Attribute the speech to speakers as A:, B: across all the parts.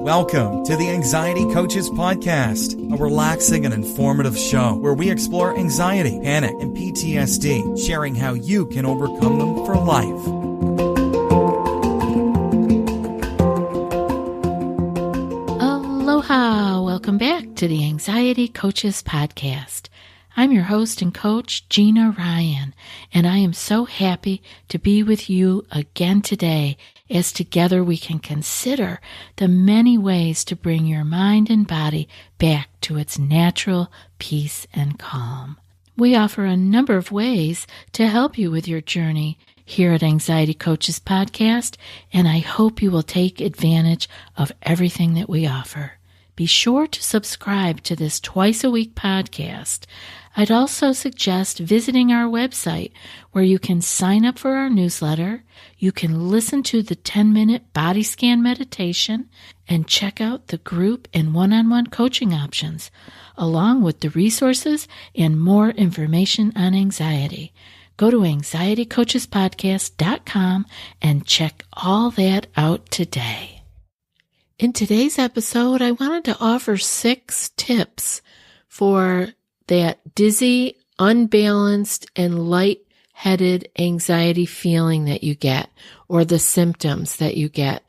A: Welcome to the Anxiety Coaches Podcast, a relaxing and informative show where we explore anxiety, panic, and PTSD, sharing how you can overcome them for life.
B: Aloha! Welcome back to the Anxiety Coaches Podcast. I'm your host and coach, Gina Ryan, and I am so happy to be with you again today as together we can consider the many ways to bring your mind and body back to its natural peace and calm. We offer a number of ways to help you with your journey here at Anxiety Coaches Podcast, and I hope you will take advantage of everything that we offer. Be sure to subscribe to this twice-a-week podcast. I'd also suggest visiting our website where you can sign up for our newsletter, you can listen to the 10-minute body scan meditation, and check out the group and one-on-one coaching options, along with the resources and more information on anxiety. Go to anxietycoachespodcast.com and check all that out today. In today's episode, I wanted to offer 6 tips for that dizzy, unbalanced, and lightheaded anxiety feeling that you get, or the symptoms that you get.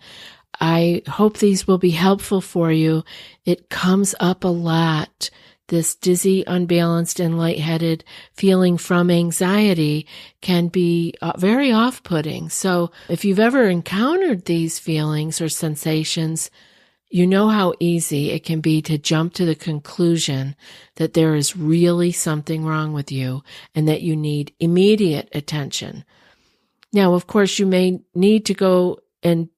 B: I hope these will be helpful for you. It comes up a lot. This dizzy, unbalanced, and lightheaded feeling from anxiety can be very off-putting. So if you've ever encountered these feelings or sensations, you know how easy it can be to jump to the conclusion that there is really something wrong with you and that you need immediate attention. Now, of course, you may need to go and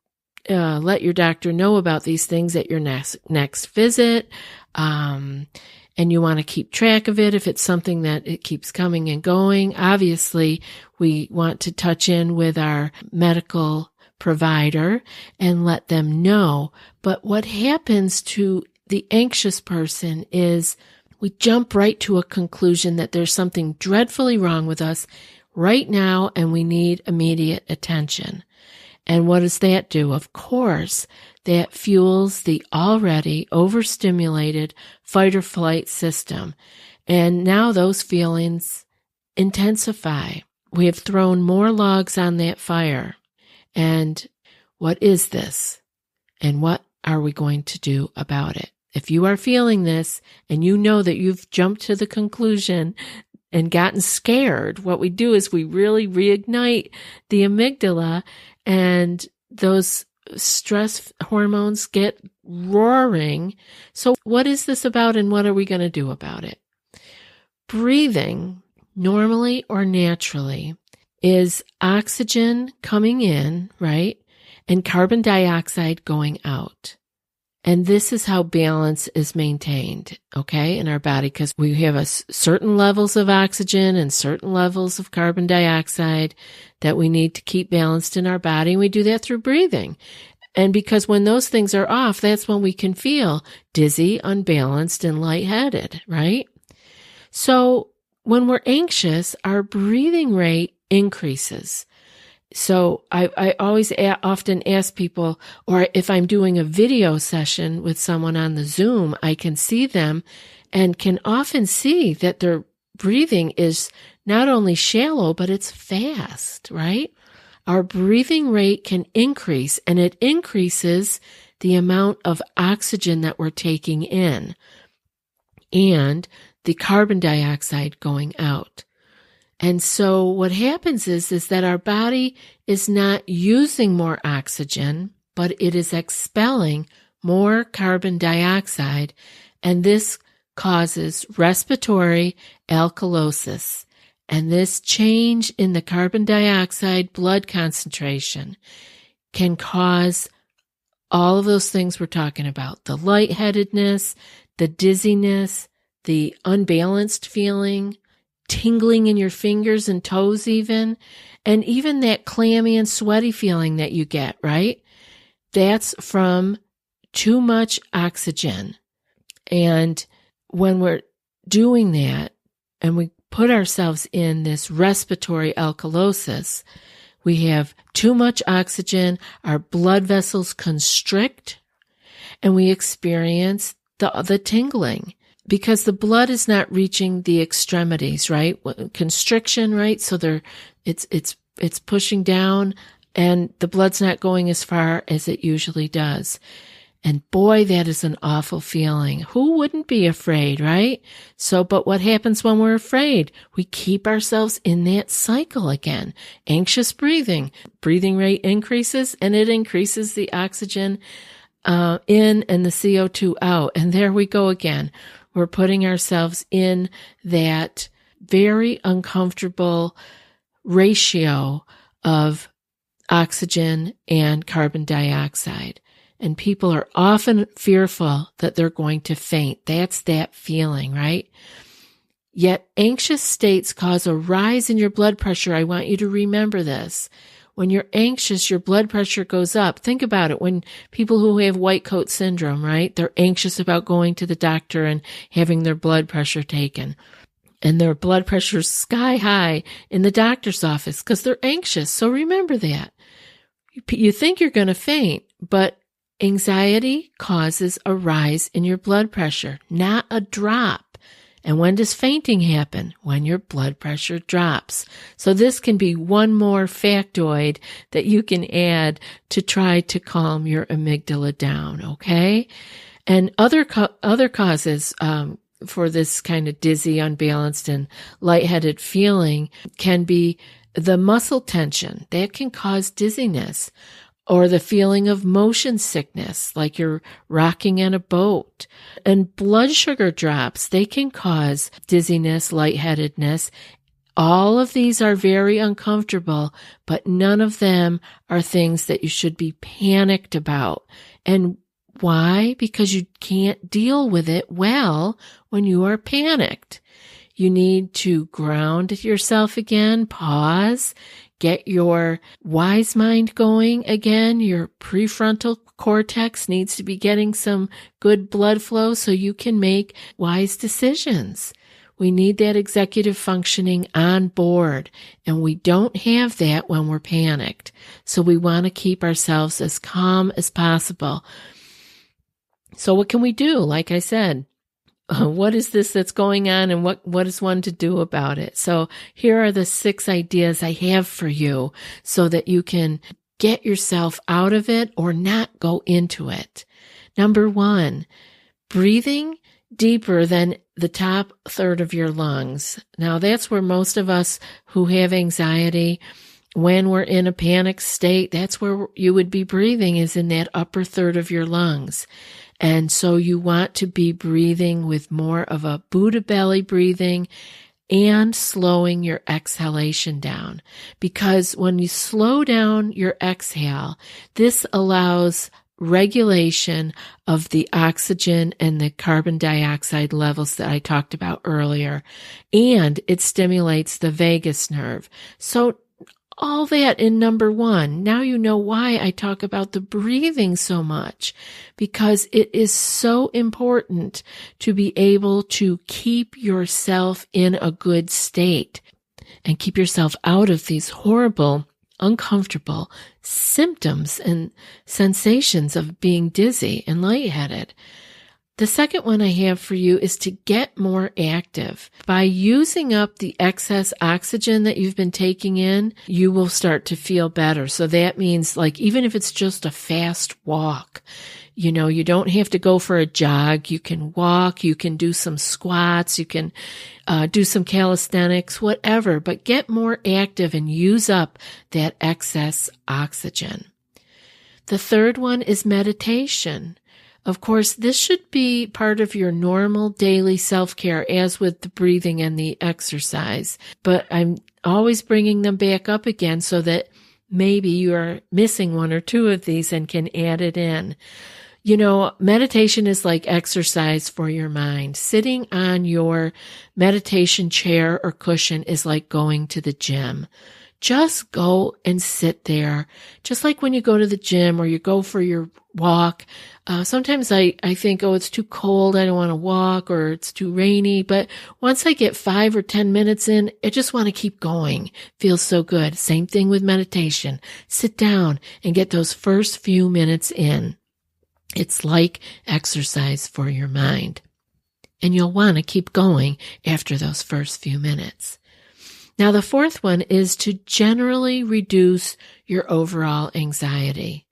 B: let your doctor know about these things at your next visit. And you want to keep track of it if it's something that it keeps coming and going. Obviously, we want to touch in with our medical provider and let them know. But what happens to the anxious person is we jump right to a conclusion that there's something dreadfully wrong with us right now and we need immediate attention. And what does that do? Of course, that fuels the already overstimulated fight or flight system. And now those feelings intensify. We have thrown more logs on that fire. And what is this? And what are we going to do about it? If you are feeling this and you know that you've jumped to the conclusion and gotten scared, what we do is we really reignite the amygdala, and those stress hormones get roaring. So what is this about and what are we going to do about it? Breathing, normally or naturally, is oxygen coming in, right? And carbon dioxide going out. And this is how balance is maintained, okay, in our body, because we have certain levels of oxygen and certain levels of carbon dioxide that we need to keep balanced in our body. And we do that through breathing. And because when those things are off, that's when we can feel dizzy, unbalanced, and lightheaded, right? So when we're anxious, our breathing rate increases. So I always often ask people, or if I'm doing a video session with someone on the Zoom, I can see them and can often see that their breathing is not only shallow, but it's fast, right? Our breathing rate can increase, and it increases the amount of oxygen that we're taking in and the carbon dioxide going out. And so what happens is that our body is not using more oxygen, but it is expelling more carbon dioxide, and this causes respiratory alkalosis. And this change in the carbon dioxide blood concentration can cause all of those things we're talking about, the lightheadedness, the dizziness, the unbalanced feeling, tingling in your fingers and toes even, and even that clammy and sweaty feeling that you get, right? That's from too much oxygen. And when we're doing that and we put ourselves in this respiratory alkalosis, we have too much oxygen, our blood vessels constrict, and we experience the tingling because the blood is not reaching the extremities, right? Constriction, right? So it's pushing down and the blood's not going as far as it usually does. And boy, that is an awful feeling. Who wouldn't be afraid, right? But what happens when we're afraid? We keep ourselves in that cycle again. Anxious breathing. Breathing rate increases and it increases the oxygen in and the CO2 out. And there we go again. We're putting ourselves in that very uncomfortable ratio of oxygen and carbon dioxide. And people are often fearful that they're going to faint. That's that feeling, right? Yet anxious states cause a rise in your blood pressure. I want you to remember this. When you're anxious, your blood pressure goes up. Think about it. When people who have white coat syndrome, right? They're anxious about going to the doctor and having their blood pressure taken. And their blood pressure's sky high in the doctor's office because they're anxious. So remember that. You think you're going to faint, but anxiety causes a rise in your blood pressure, not a drop. And when does fainting happen? When your blood pressure drops. So this can be one more factoid that you can add to try to calm your amygdala down, okay? And other causes for this kind of dizzy, unbalanced, and lightheaded feeling can be the muscle tension. That can cause dizziness. Or the feeling of motion sickness, like you're rocking in a boat. And blood sugar drops, they can cause dizziness, lightheadedness. All of these are very uncomfortable, but none of them are things that you should be panicked about. And why? Because you can't deal with it well when you are panicked. You need to ground yourself again, pause, get your wise mind going again. Your prefrontal cortex needs to be getting some good blood flow so you can make wise decisions. We need that executive functioning on board, and we don't have that when we're panicked. So we want to keep ourselves as calm as possible. So what can we do? Like I said, what is this that's going on and what is one to do about it? So here are the 6 ideas I have for you so that you can get yourself out of it or not go into it. Number 1, breathing deeper than the top third of your lungs. Now that's where most of us who have anxiety, when we're in a panic state, that's where you would be breathing, is in that upper third of your lungs. And so you want to be breathing with more of a Buddha belly breathing and slowing your exhalation down. Because when you slow down your exhale, this allows regulation of the oxygen and the carbon dioxide levels that I talked about earlier. And it stimulates the vagus nerve. So all that in number 1. Now you know why I talk about the breathing so much, because it is so important to be able to keep yourself in a good state and keep yourself out of these horrible, uncomfortable symptoms and sensations of being dizzy and lightheaded. The second one I have for you is to get more active. By using up the excess oxygen that you've been taking in, you will start to feel better. So that means, like, even if it's just a fast walk, you don't have to go for a jog. You can walk, you can do some squats, you can do some calisthenics, whatever, but get more active and use up that excess oxygen. The third one is meditation. Of course, this should be part of your normal daily self-care, as with the breathing and the exercise. But I'm always bringing them back up again so that maybe you are missing 1 or 2 of these and can add it in. Meditation is like exercise for your mind. Sitting on your meditation chair or cushion is like going to the gym. Just go and sit there. Just like when you go to the gym or you go for your walk. Sometimes I think, it's too cold, I don't want to walk, or it's too rainy. But once I get 5 or 10 minutes in, I just want to keep going. Feels so good. Same thing with meditation. Sit down and get those first few minutes in. It's like exercise for your mind. And you'll want to keep going after those first few minutes. Now, the fourth one is to generally reduce your overall anxiety.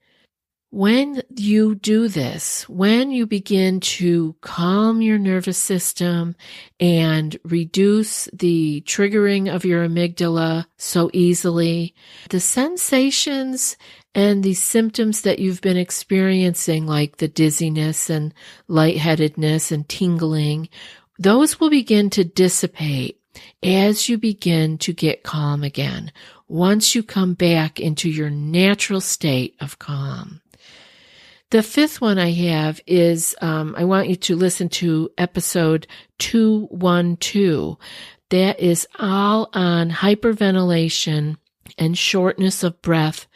B: When you do this, when you begin to calm your nervous system and reduce the triggering of your amygdala so easily, the sensations and the symptoms that you've been experiencing, like the dizziness and lightheadedness and tingling, those will begin to dissipate as you begin to get calm again, once you come back into your natural state of calm. The fifth one I have is, I want you to listen to episode 212. That is all on hyperventilation and shortness of breath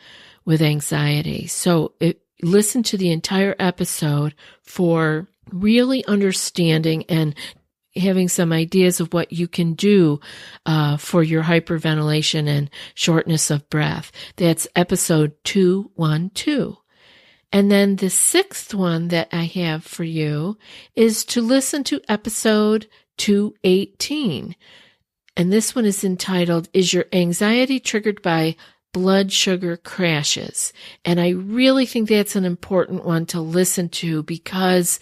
B: with anxiety. So listen to the entire episode for really understanding and having some ideas of what you can do for your hyperventilation and shortness of breath. That's episode 212. And then the sixth one that I have for you is to listen to episode 218. And this one is entitled, Is Your Anxiety Triggered by Blood Sugar Crashes? And I really think that's an important one to listen to, because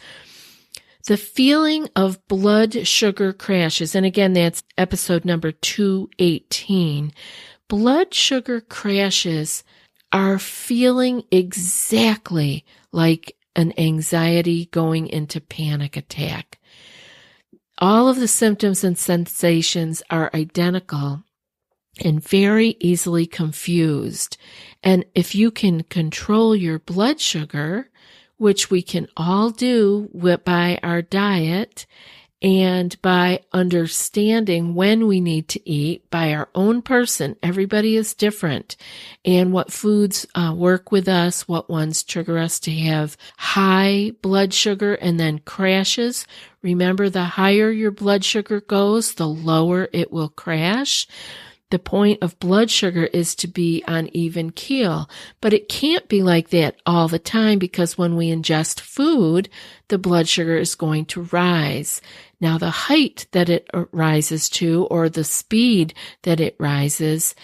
B: the feeling of blood sugar crashes, and again, that's episode number 218, blood sugar crashes are feeling exactly like an anxiety going into panic attack. All of the symptoms and sensations are identical and very easily confused. And if you can control your blood sugar, which we can all do by our diet and by understanding when we need to eat by our own person. Everybody is different, and what foods work with us, what ones trigger us to have high blood sugar and then crashes. Remember, the higher your blood sugar goes, the lower it will crash. The point of blood sugar is to be on even keel, but it can't be like that all the time, because when we ingest food, the blood sugar is going to rise. Now, the height that it rises to, or the speed that it rises,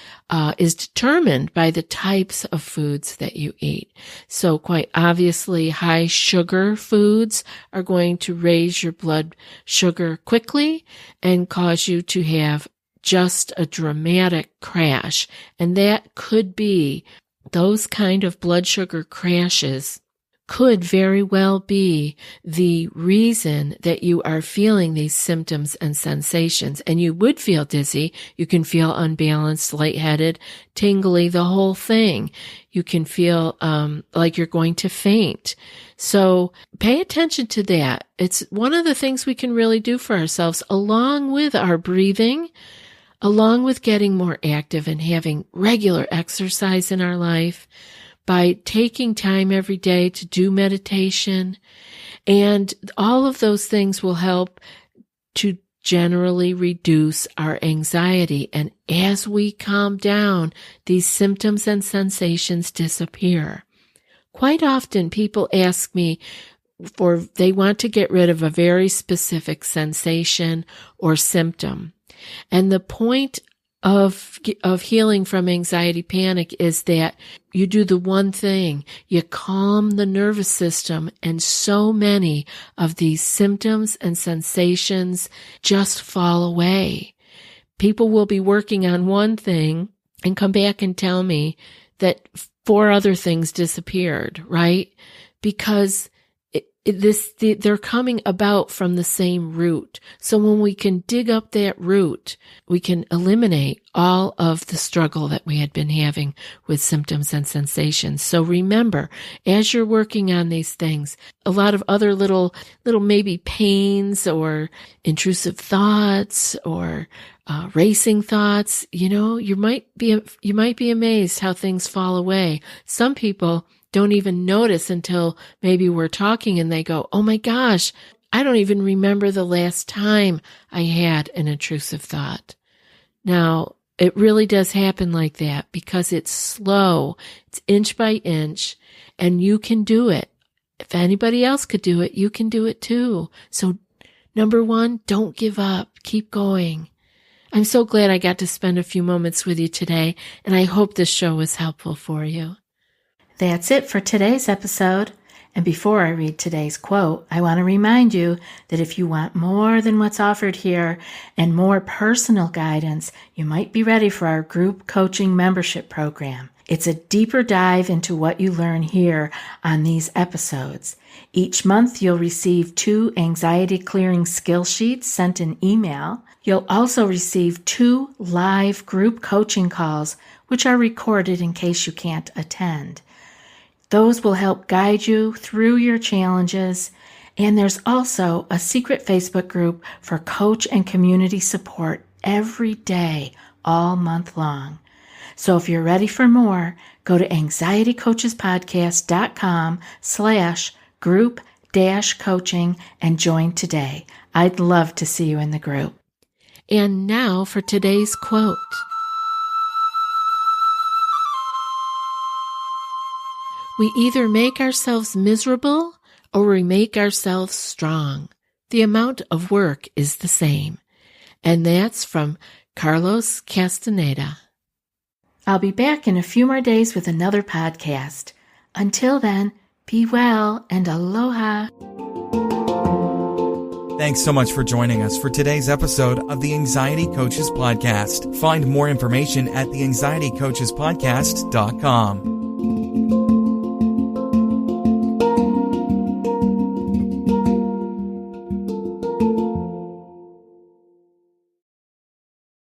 B: is determined by the types of foods that you eat. So quite obviously, high sugar foods are going to raise your blood sugar quickly and cause you to have just a dramatic crash. And that could be, those kind of blood sugar crashes could very well be the reason that you are feeling these symptoms and sensations. And you would feel dizzy. You can feel unbalanced, lightheaded, tingly, the whole thing. You can feel like you're going to faint. So pay attention to that. It's one of the things we can really do for ourselves, along with our breathing, along with getting more active and having regular exercise in our life, by taking time every day to do meditation. And all of those things will help to generally reduce our anxiety. And as we calm down, these symptoms and sensations disappear. Quite often people ask me they want to get rid of a very specific sensation or symptom. And the point of healing from anxiety panic is that you do the one thing: you calm the nervous system, and so many of these symptoms and sensations just fall away. People will be working on one thing and come back and tell me that 4 other things disappeared, right? Because they're coming about from the same root. So when we can dig up that root, we can eliminate all of the struggle that we had been having with symptoms and sensations. So remember, as you're working on these things, a lot of other little maybe pains or intrusive thoughts or racing thoughts, you might be amazed how things fall away. Some people don't even notice until maybe we're talking and they go, oh my gosh, I don't even remember the last time I had an intrusive thought. Now, it really does happen like that because it's slow. It's inch by inch, and you can do it. if anybody else could do it, you can do it too. So number one, don't give up. Keep going. I'm so glad I got to spend a few moments with you today, and I hope this show was helpful for you. That's it for today's episode. And before I read today's quote, I want to remind you that if you want more than what's offered here and more personal guidance, you might be ready for our group coaching membership program. It's a deeper dive into what you learn here on these episodes. Each month, you'll receive 2 anxiety clearing skill sheets sent in email. You'll also receive 2 live group coaching calls, which are recorded in case you can't attend. Those will help guide you through your challenges. And there's also a secret Facebook group for coach and community support every day, all month long. So if you're ready for more, go to anxietycoachespodcast.com/group-coaching and join today. I'd love to see you in the group. And now for today's quote. We either make ourselves miserable or we make ourselves strong. The amount of work is the same. And that's from Carlos Castaneda. I'll be back in a few more days with another podcast. Until then, be well and aloha.
A: Thanks so much for joining us for today's episode of the Anxiety Coaches Podcast. Find more information at theanxietycoachespodcast.com.